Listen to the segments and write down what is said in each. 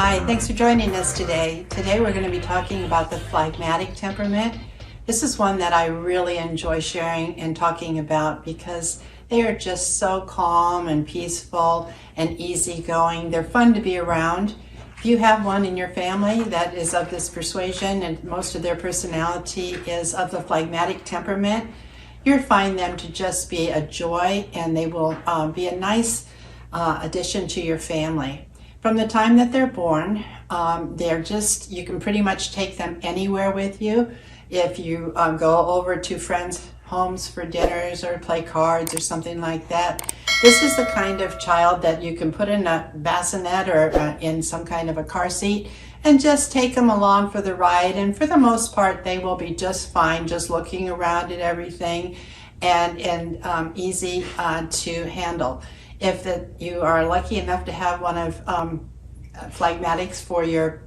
Hi, thanks for joining us today. Today we're going to be talking about the phlegmatic temperament. This is one that I really enjoy sharing and talking about because they are just so calm and peaceful and easygoing. They're fun to be around. If you have one in your family that is of this persuasion and most of their personality is of the phlegmatic temperament, you'll find them to just be a joy, and they will be a nice addition to your family. From the time that they're born, you can pretty much take them anywhere with you. If you go over to friends' homes for dinners or play cards or something like that, this is the kind of child that you can put in a bassinet or in some kind of a car seat and just take them along for the ride. And for the most part, they will be just fine, just looking around at everything and easy to handle. If you are lucky enough to have one of phlegmatics for your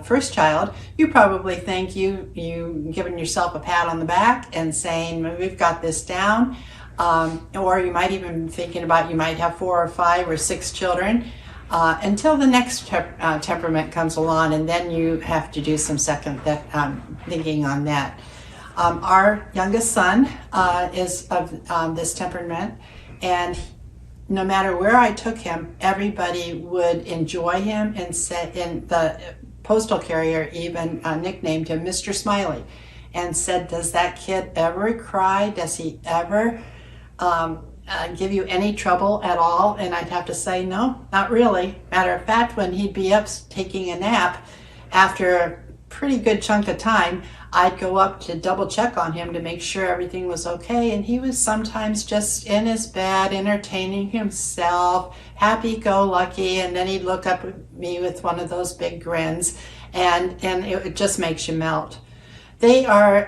first child, you probably think you giving yourself a pat on the back and saying, we've got this down. Or you might even be thinking about you might have 4 or 5 or 6 children until the next temperament comes along, and then you have to do some second thinking on that. Our youngest son is of this temperament, and no matter where I took him, everybody would enjoy him, and the postal carrier even nicknamed him Mr. Smiley and said, does that kid ever cry? Does he ever give you any trouble at all? And I'd have to say, no, not really. Matter of fact, when he'd be up taking a nap, after a pretty good chunk of time, I'd go up to double check on him to make sure everything was okay, and he was sometimes just in his bed entertaining himself, happy-go-lucky, and then he'd look up at me with one of those big grins, and it just makes you melt. They are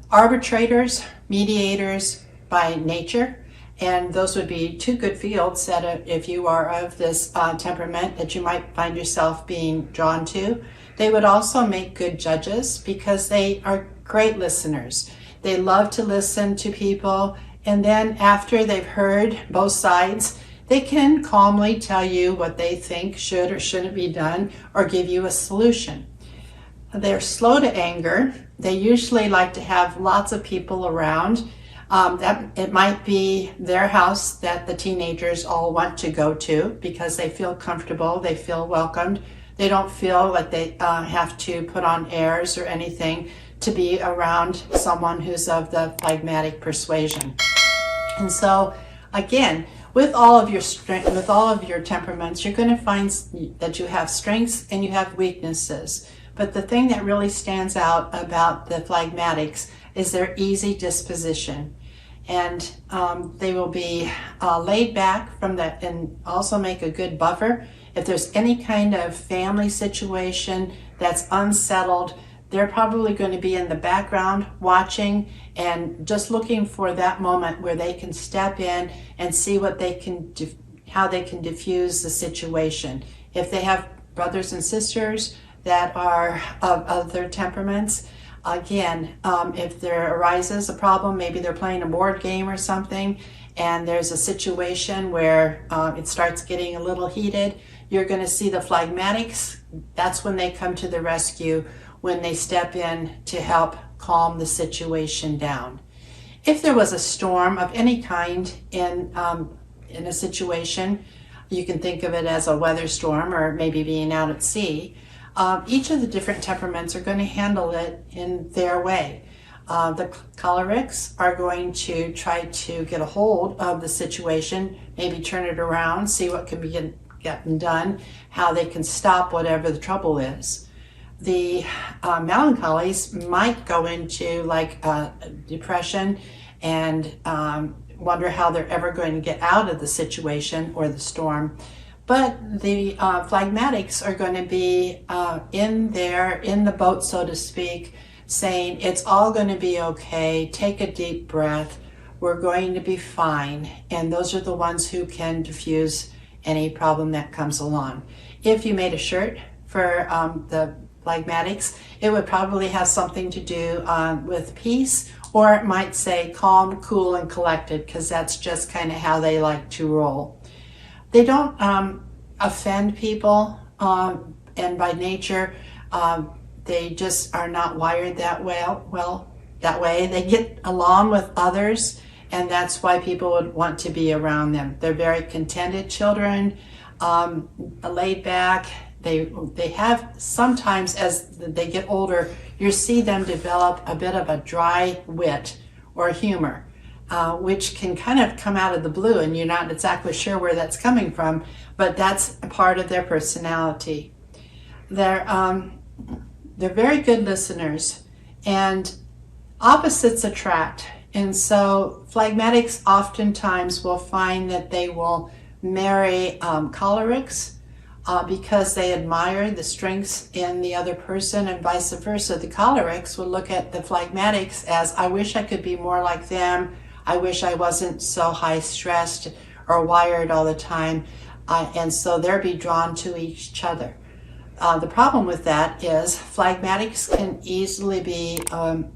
arbitrators, mediators by nature, and those would be 2 good fields that if you are of this temperament that you might find yourself being drawn to. They would also make good judges because they are great listeners. They love to listen to people, and then after they've heard both sides, they can calmly tell you what they think should or shouldn't be done, or give you a solution. They're slow to anger. They usually like to have lots of people around. It might be their house that the teenagers all want to go to because they feel comfortable, they feel welcomed. They don't feel like they have to put on airs or anything to be around someone who's of the phlegmatic persuasion. And so, again, with all of your temperaments, you're going to find that you have strengths and you have weaknesses. But the thing that really stands out about the phlegmatics is their easy disposition. And they will be laid back from that, and also make a good buffer. If there's any kind of family situation that's unsettled, they're probably going to be in the background watching and just looking for that moment where they can step in and see what they can do, how they can diffuse the situation. If they have brothers and sisters that are of other temperaments, again, if there arises a problem, maybe they're playing a board game or something, and there's a situation where it starts getting a little heated, you're going to see the phlegmatics. That's when they come to the rescue, when they step in to help calm the situation down. If there was a storm of any kind in a situation, you can think of it as a weather storm or maybe being out at sea. Each of the different temperaments are going to handle it in their way. The cholerics are going to try to get a hold of the situation, maybe turn it around, see what can be gotten done, how they can stop whatever the trouble is. The melancholies might go into like depression and wonder how they're ever going to get out of the situation or the storm. But the phlegmatics are going to be in the boat, so to speak, saying it's all going to be okay, take a deep breath, we're going to be fine. And those are the ones who can diffuse any problem that comes along. If you made a shirt for the phlegmatics, it would probably have something to do with peace, or it might say calm, cool, and collected, because that's just kind of how they like to roll. They don't offend people and by nature, they just are not wired that well that way. They get along with others, and that's why people would want to be around them. They're very contented children, laid back. They have, sometimes as they get older, you see them develop a bit of a dry wit or humor, which can kind of come out of the blue, and you're not exactly sure where that's coming from, but that's a part of their personality. They're very good listeners, and opposites attract. And so phlegmatics oftentimes will find that they will marry cholerics because they admire the strengths in the other person, and vice versa. The cholerics will look at the phlegmatics as, I wish I could be more like them. I wish I wasn't so high stressed or wired all the time. And so they'll be drawn to each other. The problem with that is phlegmatics can easily be ran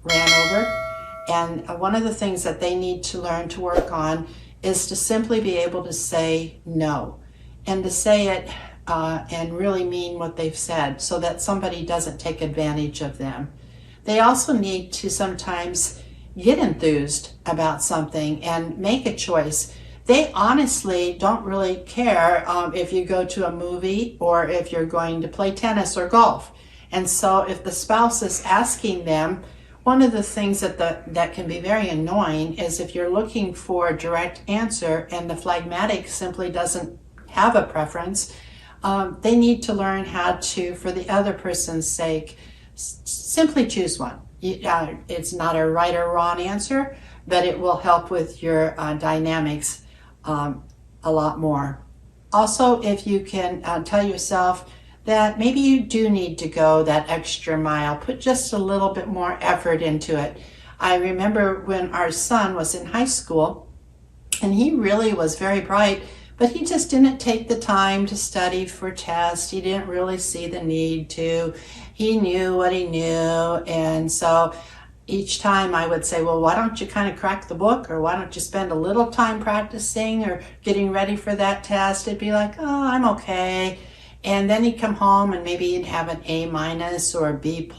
over. And one of the things that they need to learn to work on is to simply be able to say no, and to say it and really mean what they've said, so that somebody doesn't take advantage of them. They also need to sometimes get enthused about something and make a choice. They honestly don't really care if you go to a movie or if you're going to play tennis or golf. And so if the spouse is asking them, one of the things that can be very annoying is if you're looking for a direct answer and the phlegmatic simply doesn't have a preference, they need to learn how to, for the other person's sake, simply choose one. It's not a right or wrong answer, but it will help with your dynamics a lot more. Also, if you can tell yourself that maybe you do need to go that extra mile, put just a little bit more effort into it. I remember when our son was in high school, and he really was very bright, but he just didn't take the time to study for tests. He didn't really see the need to. He knew what he knew, and so each time I would say, well, why don't you kind of crack the book, or why don't you spend a little time practicing or getting ready for that test? It'd be like, oh, I'm okay. And then he'd come home and maybe he'd have an A- or a B+.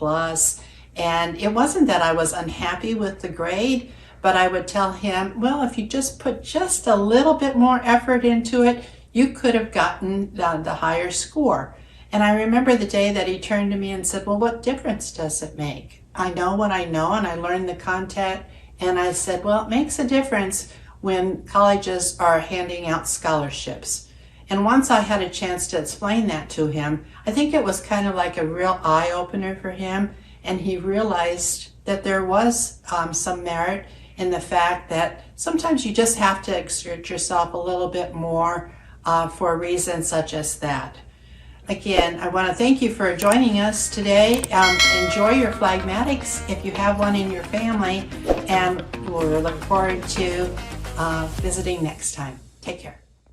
And it wasn't that I was unhappy with the grade, but I would tell him, well, if you just put just a little bit more effort into it, you could have gotten the higher score. And I remember the day that he turned to me and said, well, what difference does it make? I know what I know, and I learned the content. And I said, well, it makes a difference when colleges are handing out scholarships. And once I had a chance to explain that to him, I think it was kind of like a real eye-opener for him, and he realized that there was some merit in the fact that sometimes you just have to exert yourself a little bit more for reasons such as that. Again, I want to thank you for joining us today. Enjoy your phlegmatics if you have one in your family, and we'll look forward to visiting next time. Take care.